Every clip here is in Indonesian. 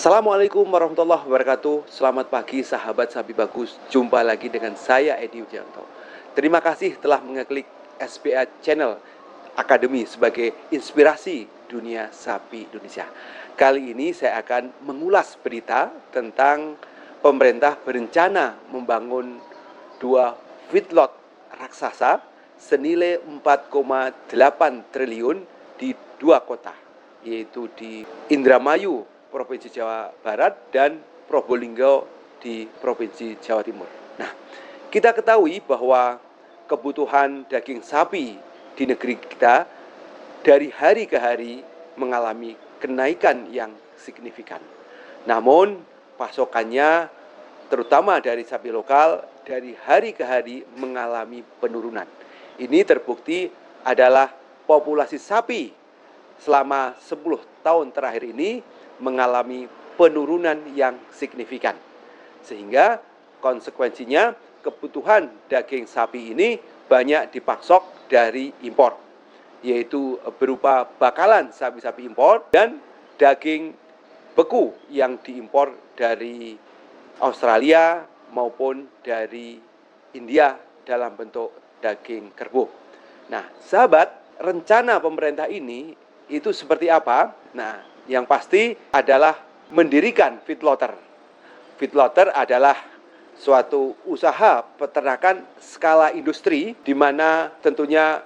Assalamualaikum warahmatullahi wabarakatuh. Selamat pagi sahabat Sapi Bagus. Jumpa lagi dengan saya Edi Wijanto. Terima kasih telah mengeklik SBA Channel Academy sebagai inspirasi dunia sapi Indonesia. Kali ini saya akan mengulas berita tentang pemerintah berencana membangun 2 feedlot raksasa senilai 4,8 triliun di 2 kota, yaitu di Indramayu, Provinsi Jawa Barat, dan Probolinggo di Provinsi Jawa Timur. Nah, kita ketahui bahwa kebutuhan daging sapi di negeri kita dari hari ke hari mengalami kenaikan yang signifikan. Namun, pasokannya terutama dari sapi lokal dari hari ke hari mengalami penurunan. Ini terbukti adalah populasi sapi selama 10 tahun terakhir ini mengalami penurunan yang signifikan. Sehingga konsekuensinya kebutuhan daging sapi ini banyak dipaksok dari impor, yaitu berupa bakalan sapi-sapi impor dan daging beku yang diimpor dari Australia maupun dari India dalam bentuk daging kerbau. Nah, sahabat, rencana pemerintah ini itu seperti apa? Nah, yang pasti adalah mendirikan feedlotter. Feedlotter adalah suatu usaha peternakan skala industri di mana tentunya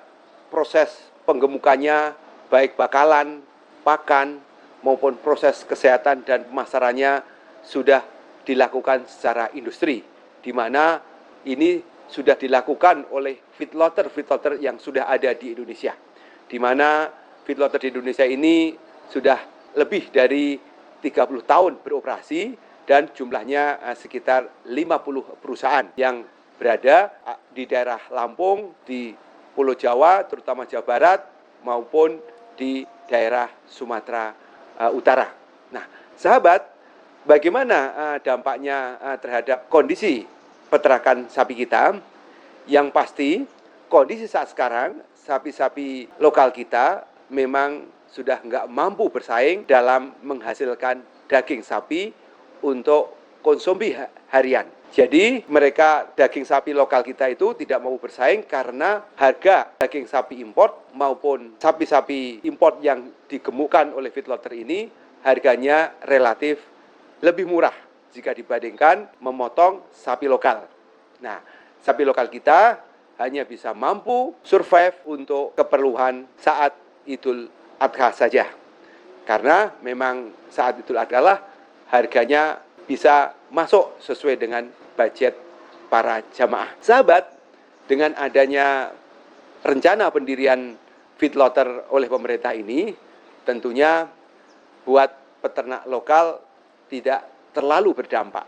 proses penggemukannya baik bakalan, pakan maupun proses kesehatan dan pemasarannya sudah dilakukan secara industri, di mana ini sudah dilakukan oleh feedlotter yang sudah ada di Indonesia, di mana feedlotter di Indonesia ini sudah lebih dari 30 tahun beroperasi dan jumlahnya sekitar 50 perusahaan yang berada di daerah Lampung, di Pulau Jawa, terutama Jawa Barat, maupun di daerah Sumatera Utara. Nah, sahabat, bagaimana dampaknya terhadap kondisi peternakan sapi kita? Yang pasti, kondisi saat sekarang, sapi-sapi lokal kita memang sudah nggak mampu bersaing dalam menghasilkan daging sapi untuk konsumsi harian. Jadi mereka daging sapi lokal kita itu tidak mau bersaing karena harga daging sapi import maupun sapi-sapi import yang digemukkan oleh feedlotter ini harganya relatif lebih murah jika dibandingkan memotong sapi lokal. Nah, sapi lokal kita hanya bisa mampu survive untuk keperluan saat Idul Adha saja. Karena memang saat Idul Adha lah harganya bisa masuk sesuai dengan budget para jamaah. Sahabat, dengan adanya rencana pendirian feedlotter oleh pemerintah ini, tentunya buat peternak lokal tidak terlalu berdampak.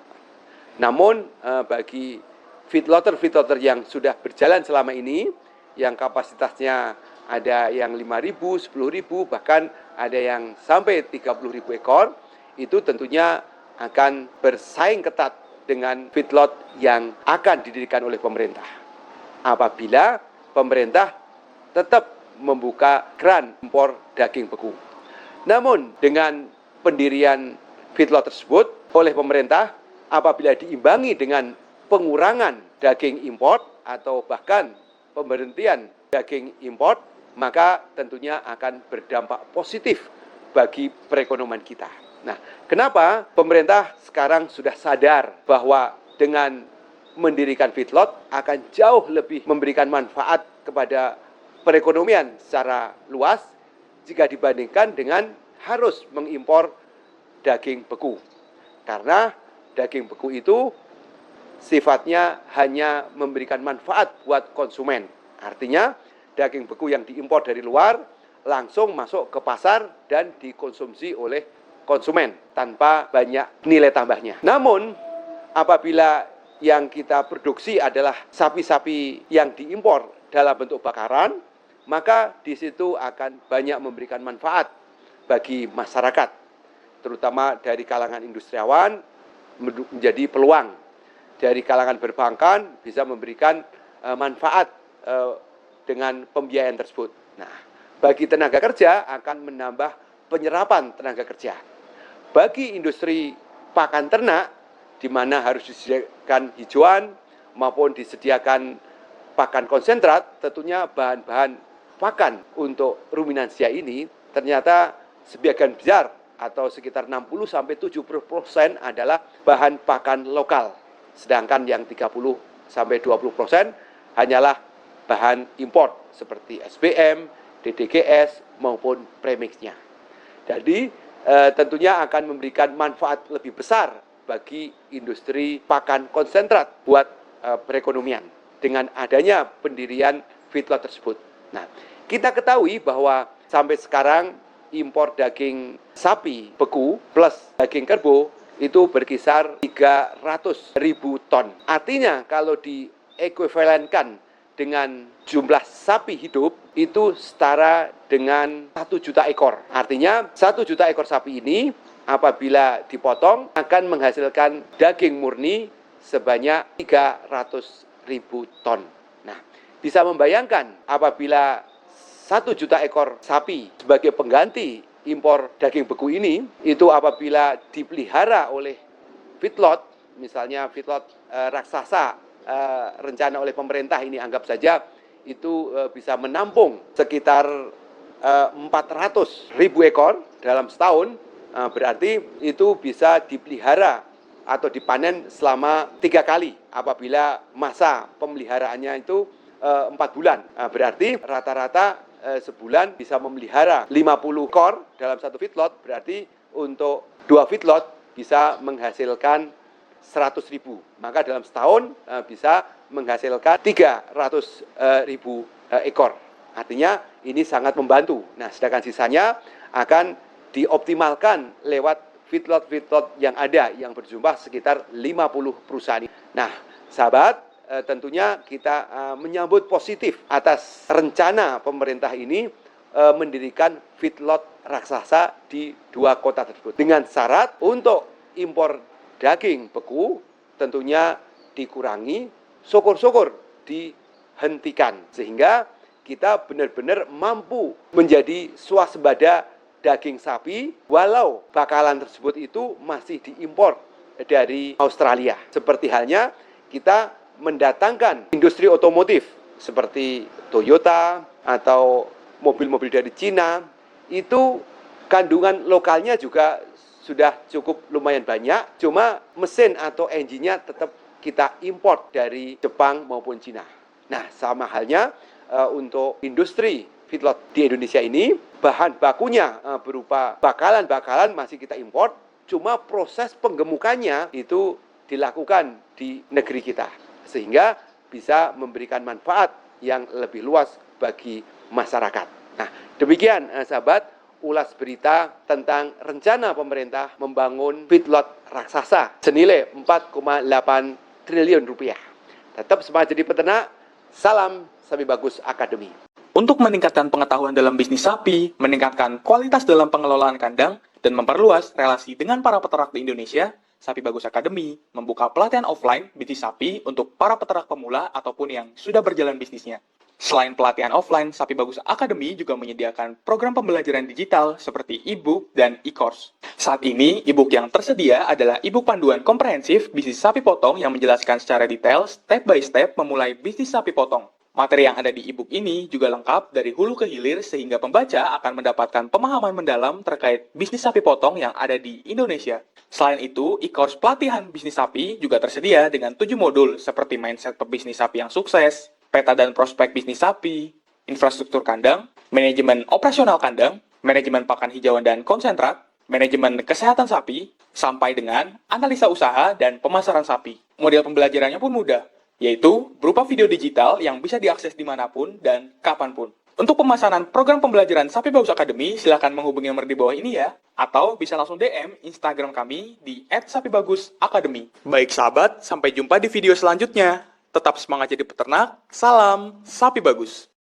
Namun bagi feedlotter yang sudah berjalan selama ini, yang kapasitasnya ada yang 5.000, 10.000, bahkan ada yang sampai 30.000 ekor, itu tentunya akan bersaing ketat dengan feedlot yang akan didirikan oleh pemerintah. Apabila pemerintah tetap membuka keran impor daging beku. Namun dengan pendirian feedlot tersebut oleh pemerintah, apabila diimbangi dengan pengurangan daging impor atau bahkan pemberhentian daging impor, maka tentunya akan berdampak positif bagi perekonomian kita. Nah, kenapa pemerintah sekarang sudah sadar bahwa dengan mendirikan feedlot akan jauh lebih memberikan manfaat kepada perekonomian secara luas jika dibandingkan dengan harus mengimpor daging beku. Karena daging beku itu sifatnya hanya memberikan manfaat buat konsumen. Artinya daging beku yang diimpor dari luar langsung masuk ke pasar dan dikonsumsi oleh konsumen tanpa banyak nilai tambahnya. Namun apabila yang kita produksi adalah sapi-sapi yang diimpor dalam bentuk bakaran, maka di situ akan banyak memberikan manfaat bagi masyarakat, terutama dari kalangan industriawan menjadi peluang, dari kalangan perbankan bisa memberikan manfaat dengan pembiayaan tersebut. Nah, bagi tenaga kerja akan menambah penyerapan tenaga kerja. bagi industri pakan ternak, di mana harus disediakan hijauan maupun disediakan pakan konsentrat, tentunya bahan-bahan pakan untuk ruminansia ini ternyata sebagian besar atau sekitar 60-70% adalah bahan pakan lokal. Sedangkan yang 30-20% hanyalah bahan impor seperti SBM, DDGS maupun premixnya. Jadi tentunya akan memberikan manfaat lebih besar bagi industri pakan konsentrat buat perekonomian dengan adanya pendirian feedlot tersebut. Nah, kita ketahui bahwa sampai sekarang impor daging sapi beku plus daging kerbau itu berkisar 300.000 ton. Artinya kalau diekuivalenkan dengan jumlah sapi hidup itu setara dengan 1 juta ekor. Artinya 1 juta ekor sapi ini apabila dipotong akan menghasilkan daging murni sebanyak 300.000 ton. Nah, bisa membayangkan apabila 1 juta ekor sapi sebagai pengganti impor daging beku ini, itu apabila dipelihara oleh feedlot, misalnya feedlot raksasa rencana oleh pemerintah ini anggap saja itu bisa menampung sekitar 400.000 ekor dalam setahun, berarti itu bisa dipelihara atau dipanen selama 3 kali apabila masa pemeliharaannya itu 4 bulan. Berarti rata-rata sebulan bisa memelihara 50 ekor dalam satu feedlot, berarti untuk 2 feedlot bisa menghasilkan 100.000. Maka dalam setahun bisa menghasilkan 300.000 ekor. Artinya ini sangat membantu. Nah, sedangkan sisanya akan dioptimalkan lewat feedlot-feedlot yang ada yang berjumlah sekitar 50 perusahaan. Nah, sahabat, tentunya kita menyambut positif atas rencana pemerintah ini mendirikan feedlot raksasa di 2 kota tersebut. Dengan syarat untuk impor daging beku tentunya dikurangi, syukur-syukur dihentikan. Sehingga kita benar-benar mampu menjadi swasembada daging sapi walau bakalan tersebut itu masih diimpor dari Australia. Seperti halnya kita mendatangkan industri otomotif seperti Toyota atau mobil-mobil dari Cina, itu kandungan lokalnya juga sudah cukup lumayan banyak, cuma mesin atau engine-nya tetap kita import dari Jepang maupun Cina. Nah, sama halnya untuk industri feedlot di Indonesia ini, bahan bakunya berupa bakalan-bakalan masih kita import, cuma proses penggemukannya itu dilakukan di negeri kita, sehingga bisa memberikan manfaat yang lebih luas bagi masyarakat. Nah, demikian sahabat, ulas berita tentang rencana pemerintah membangun feedlot raksasa senilai 4,8 triliun rupiah. Tetap semangat jadi peternak, salam Sapi Bagus Academy. Untuk meningkatkan pengetahuan dalam bisnis sapi, meningkatkan kualitas dalam pengelolaan kandang, dan memperluas relasi dengan para peternak di Indonesia, Sapi Bagus Academy membuka pelatihan offline bisnis sapi untuk para peternak pemula ataupun yang sudah berjalan bisnisnya. Selain pelatihan offline, Sapi Bagus Academy juga menyediakan program pembelajaran digital seperti e-book dan e-course. Saat ini, e-book yang tersedia adalah e-book panduan komprehensif bisnis sapi potong yang menjelaskan secara detail step by step memulai bisnis sapi potong. Materi yang ada di e-book ini juga lengkap dari hulu ke hilir sehingga pembaca akan mendapatkan pemahaman mendalam terkait bisnis sapi potong yang ada di Indonesia. Selain itu, e-course pelatihan bisnis sapi juga tersedia dengan 7 modul seperti mindset pebisnis sapi yang sukses, peta dan prospek bisnis sapi, infrastruktur kandang, manajemen operasional kandang, manajemen pakan hijauan dan konsentrat, manajemen kesehatan sapi, sampai dengan analisa usaha dan pemasaran sapi. Model pembelajarannya pun mudah, yaitu berupa video digital yang bisa diakses dimanapun dan kapanpun. Untuk pemesanan program pembelajaran Sapi Bagus Academy, silakan menghubungi nomor di bawah ini ya, atau bisa langsung DM Instagram kami di @sapibagusacademy. Baik sahabat, sampai jumpa di video selanjutnya. Tetap semangat jadi peternak, salam Sapi Bagus.